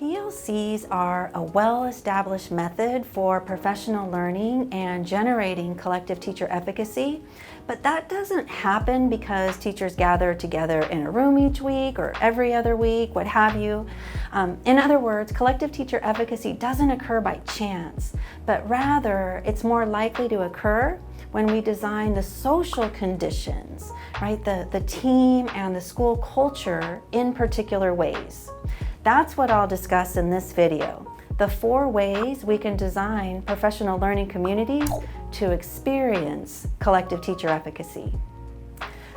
PLCs are a well-established method for professional learning and generating collective teacher efficacy, but that doesn't happen because teachers gather together in a room each week or every other week, what have you. In other words, collective teacher efficacy doesn't occur by chance, but rather it's more likely to occur when we design the social conditions, right? The team and the school culture in particular ways. That's what I'll discuss in this video. The 4 ways we can design professional learning communities to experience collective teacher efficacy.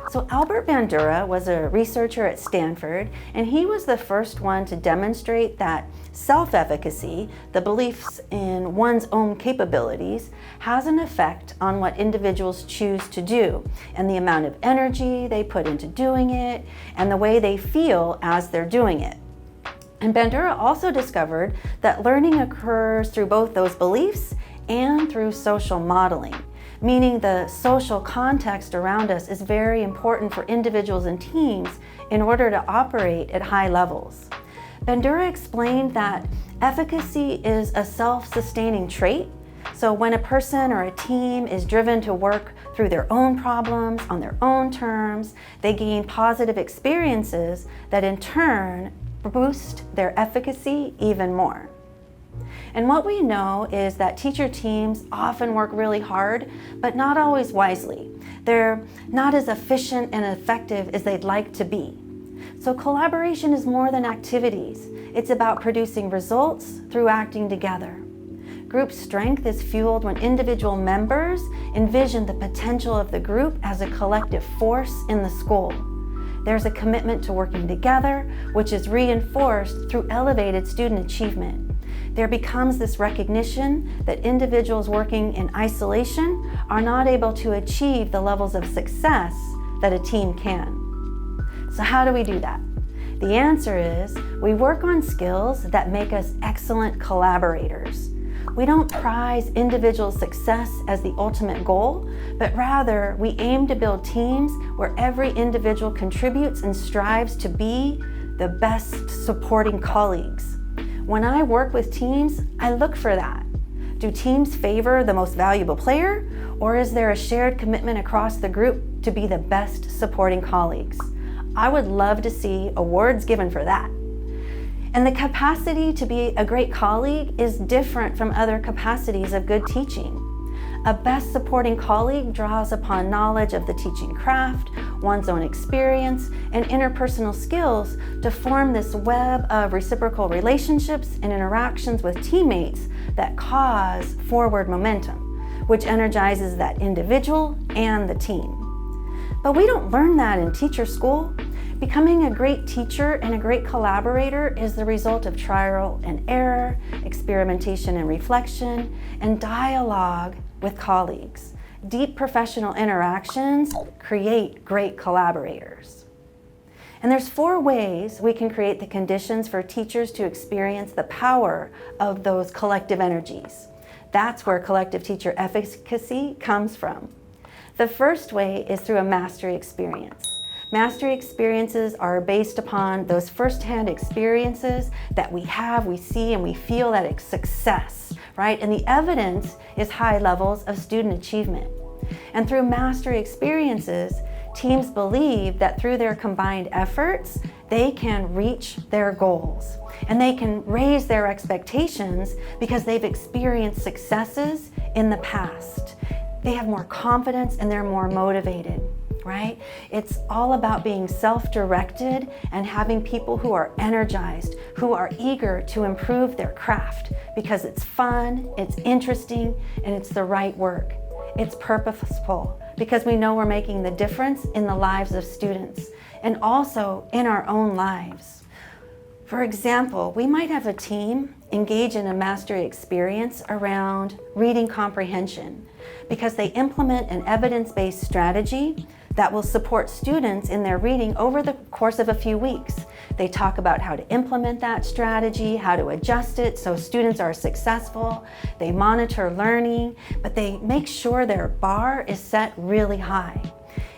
So Albert Bandura was a researcher at Stanford, and he was the first one to demonstrate that self-efficacy, the beliefs in one's own capabilities, has an effect on what individuals choose to do and the amount of energy they put into doing it and the way they feel as they're doing it. And Bandura also discovered that learning occurs through both those beliefs and through social modeling, meaning the social context around us is very important for individuals and teams in order to operate at high levels. Bandura explained that efficacy is a self-sustaining trait. So when a person or a team is driven to work through their own problems on their own terms, they gain positive experiences that in turn boost their efficacy even more. And what we know is that teacher teams often work really hard, but not always wisely. They're not as efficient and effective as they'd like to be. So collaboration is more than activities. It's about producing results through acting together. Group strength is fueled when individual members envision the potential of the group as a collective force in the school. There's a commitment to working together, which is reinforced through elevated student achievement. There becomes this recognition that individuals working in isolation are not able to achieve the levels of success that a team can. So how do we do that? The answer is we work on skills that make us excellent collaborators. We don't prize individual success as the ultimate goal, but rather we aim to build teams where every individual contributes and strives to be the best supporting colleagues. When I work with teams, I look for that. Do teams favor the most valuable player, or is there a shared commitment across the group to be the best supporting colleagues? I would love to see awards given for that. And the capacity to be a great colleague is different from other capacities of good teaching. A best supporting colleague draws upon knowledge of the teaching craft, one's own experience, and interpersonal skills to form this web of reciprocal relationships and interactions with teammates that cause forward momentum, which energizes that individual and the team. But we don't learn that in teacher school. Becoming a great teacher and a great collaborator is the result of trial and error, experimentation and reflection, and dialogue with colleagues. Deep professional interactions create great collaborators. And there's 4 ways we can create the conditions for teachers to experience the power of those collective energies. That's where collective teacher efficacy comes from. The first way is through a mastery experience. Mastery experiences are based upon those firsthand experiences that we have, we see, and we feel that it's success, right? And the evidence is high levels of student achievement. And through mastery experiences, teams believe that through their combined efforts, they can reach their goals. And they can raise their expectations because they've experienced successes in the past. They have more confidence and they're more motivated. Right? It's all about being self-directed and having people who are energized, who are eager to improve their craft because it's fun, it's interesting, and it's the right work. It's purposeful because we know we're making the difference in the lives of students and also in our own lives. For example, we might have a team engage in a mastery experience around reading comprehension because they implement an evidence-based strategy that will support students in their reading over the course of a few weeks. They talk about how to implement that strategy, how to adjust it so students are successful. They monitor learning, but they make sure their bar is set really high.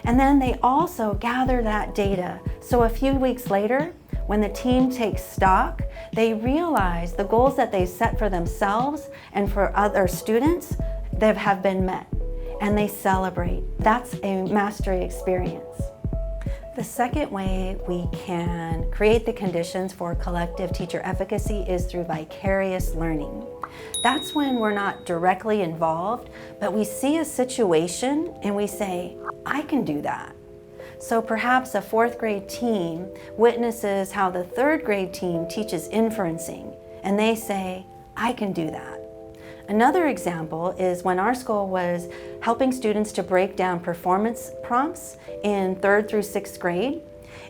And then they also gather that data. So a few weeks later, When the team takes stock, they realize the goals that they set for themselves and for other students that have been met, and they celebrate. That's a mastery experience. The second way we can create the conditions for collective teacher efficacy is through vicarious learning. That's when we're not directly involved, but we see a situation and we say, I can do that. So perhaps a fourth grade team witnesses how the third grade team teaches inferencing, and they say, I can do that. Another example is when our school was helping students to break down performance prompts in 3rd through 6th grade,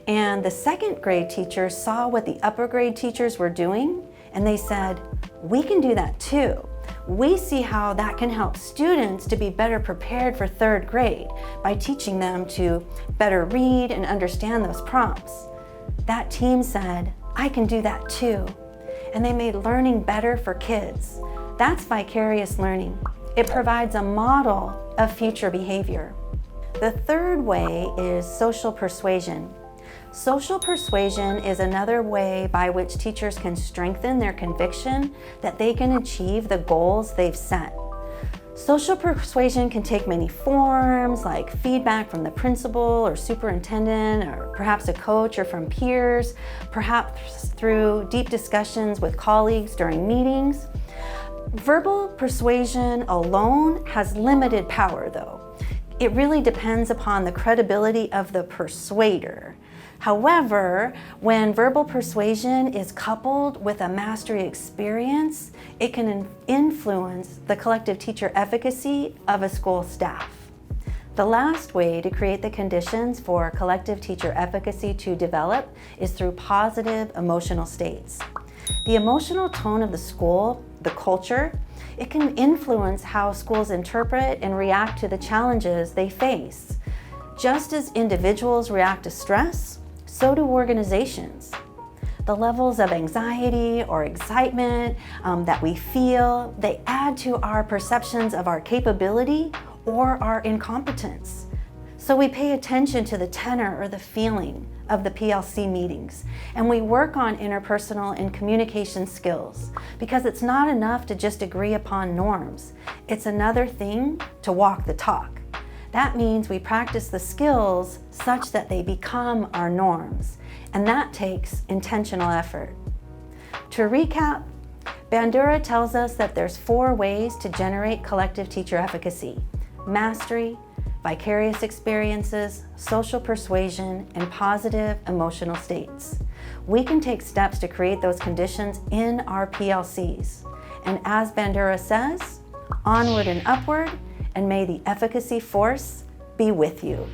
and the 2nd grade teachers saw what the upper grade teachers were doing, and they said, we can do that too. We see how that can help students to be better prepared for 3rd grade by teaching them to better read and understand those prompts. That team said, I can do that too. And they made learning better for kids. That's vicarious learning. It provides a model of future behavior. The third way is social persuasion. Social persuasion is another way by which teachers can strengthen their conviction that they can achieve the goals they've set. Social persuasion can take many forms, like feedback from the principal or superintendent, or perhaps a coach, or from peers, perhaps through deep discussions with colleagues during meetings. Verbal persuasion alone has limited power, though. It really depends upon the credibility of the persuader. However, when verbal persuasion is coupled with a mastery experience, it can influence the collective teacher efficacy of a school staff. The last way to create the conditions for collective teacher efficacy to develop is through positive emotional states. The emotional tone of the school, the culture, it can influence how schools interpret and react to the challenges they face. Just as individuals react to stress, so do organizations. The levels of anxiety or excitement that we feel, they add to our perceptions of our capability or our incompetence. So we pay attention to the tenor or the feeling of the PLC meetings, and we work on interpersonal and communication skills, because it's not enough to just agree upon norms. It's another thing to walk the talk. That means we practice the skills such that they become our norms, and that takes intentional effort. To recap, Bandura tells us that there's 4 ways to generate collective teacher efficacy: mastery, vicarious experiences, social persuasion, and positive emotional states. We can take steps to create those conditions in our PLCs. And as Bandura says, onward and upward, and may the efficacy force be with you.